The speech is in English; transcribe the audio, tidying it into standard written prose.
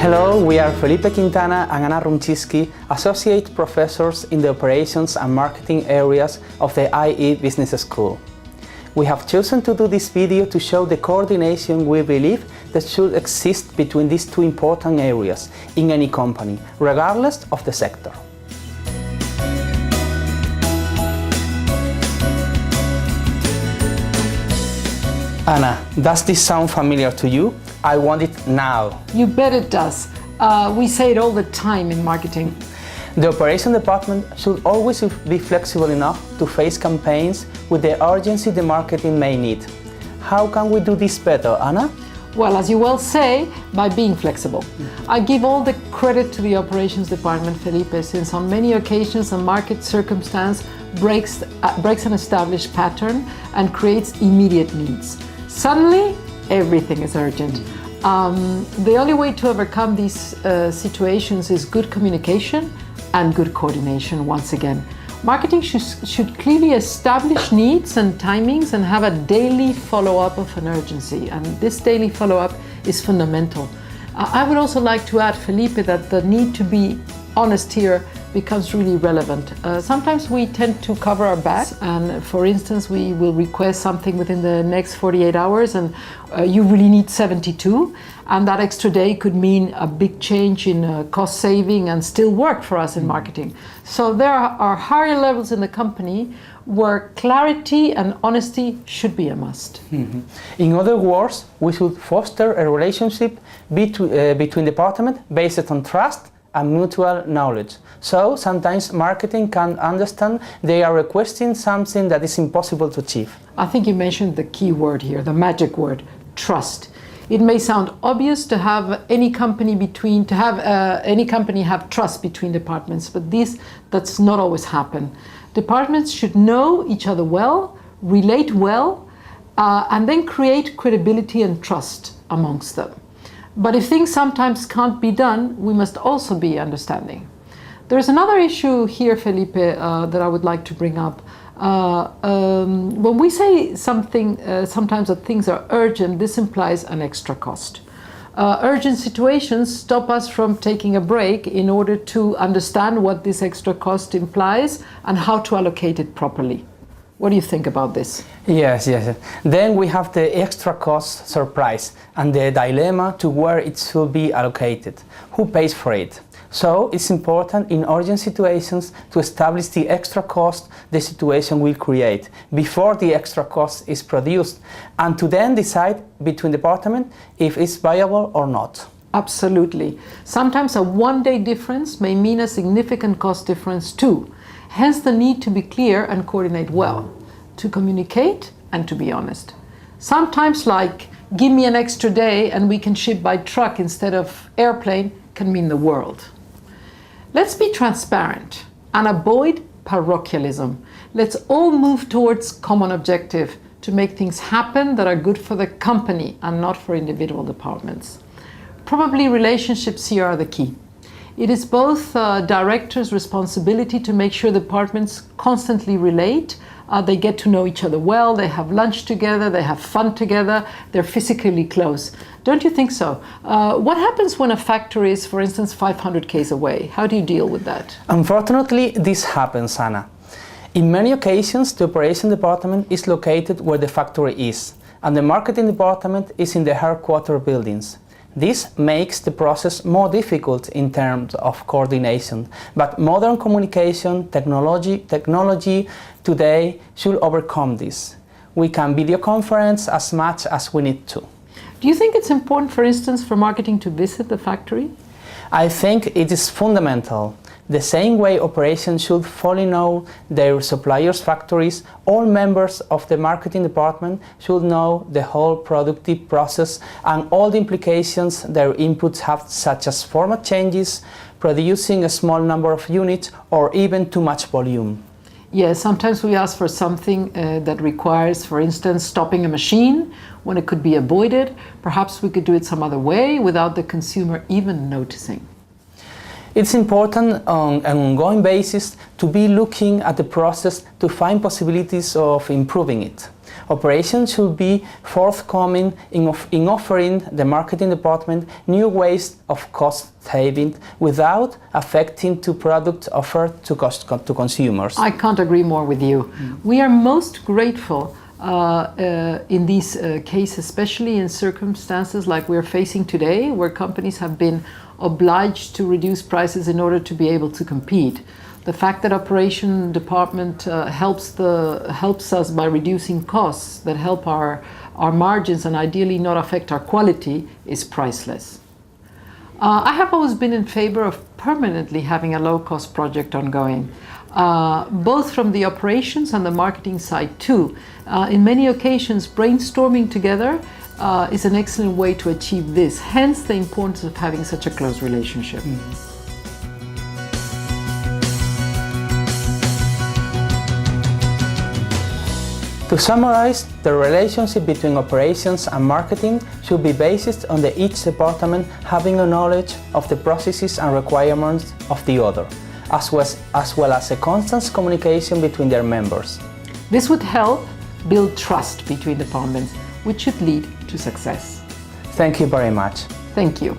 Hello, we are Felipe Quintana and Ana Rumschisky, Associate Professors in the Operations and Marketing areas of the IE Business School. We have chosen to do this video to show the coordination we believe that should exist between these two important areas in any company, regardless of the sector. Anna, does this sound familiar to you? I want it now. You bet it does. We say it all the time in marketing. The operation department should always be flexible enough to face campaigns with the urgency the marketing may need. How can we do this better, Anna? Well, as you well say, by being flexible. I give all the credit to the operations department, Felipe, since on many occasions a market circumstance breaks an established pattern and creates immediate needs. Suddenly, everything is urgent. The only way to overcome these situations is good communication and good coordination once again. Marketing should clearly establish needs and timings and have a daily follow-up of an urgency, and this daily follow-up is fundamental. I would also like to add, Felipe, that the need to be honest here becomes really relevant. Sometimes we tend to cover our backs, and for instance we will request something within the next 48 hours and you really need 72, and that extra day could mean a big change in cost saving and still work for us in marketing. So there are higher levels in the company where clarity and honesty should be a must. In other words, we should foster a relationship between departments based on trust and mutual knowledge. So sometimes marketing can understand they are requesting something that is impossible to achieve. I think you mentioned the key word here, the magic word, trust. It may sound obvious to have any company have trust between departments, but that's not always happen. Departments should know each other well, relate well, and then create credibility and trust amongst them. But if things sometimes can't be done, we must also be understanding. There's another issue here, Felipe, that I would like to bring up. When we say something, sometimes that things are urgent, this implies an extra cost. Urgent situations stop us from taking a break in order to understand what this extra cost implies and how to allocate it properly. What do you think about this? Yes. Then we have the extra cost surprise and the dilemma to where it should be allocated. Who pays for it? So it's important in urgent situations to establish the extra cost the situation will create before the extra cost is produced, and to then decide between departments if it's viable or not. Absolutely. Sometimes a one-day difference may mean a significant cost difference too. Hence the need to be clear and coordinate well, to communicate and to be honest. Sometimes like, give me an extra day and we can ship by truck instead of airplane can mean the world. Let's be transparent and avoid parochialism. Let's all move towards common objective to make things happen that are good for the company and not for individual departments. Probably relationships here are the key. It is both directors' responsibility to make sure departments constantly relate, they get to know each other well, they have lunch together, they have fun together, they're physically close. Don't you think so? What happens when a factory is, for instance, 500 km away? How do you deal with that? Unfortunately, this happens, Anna. In many occasions, the operation department is located where the factory is, and the marketing department is in the headquarters buildings. This makes the process more difficult in terms of coordination, but modern communication technology today should overcome this. We can video conference as much as we need to. Do you think it's important, for instance, for marketing to visit the factory? I think it is fundamental. The same way operations should fully know their suppliers' factories, all members of the marketing department should know the whole productive process and all the implications their inputs have, such as format changes, producing a small number of units, or even too much volume. Yes, sometimes we ask for something that requires, for instance, stopping a machine when it could be avoided. Perhaps we could do it some other way without the consumer even noticing. It's important on an ongoing basis to be looking at the process to find possibilities of improving it. Operations should be forthcoming in offering the marketing department new ways of cost saving without affecting the product offered to consumers. I can't agree more with you. We are most grateful in these cases, especially in circumstances like we're facing today, where companies have been obliged to reduce prices in order to be able to compete. The fact that operation department helps us by reducing costs that help our margins and ideally not affect our quality is priceless. I have always been in favor of permanently having a low-cost project ongoing, both from the operations and the marketing side too. In many occasions, brainstorming together is an excellent way to achieve this, hence the importance of having such a close relationship. To summarize, the relationship between operations and marketing should be based on each department having a knowledge of the processes and requirements of the other, as well as a constant communication between their members. This would help build trust between departments, which should lead to success. Thank you very much. Thank you.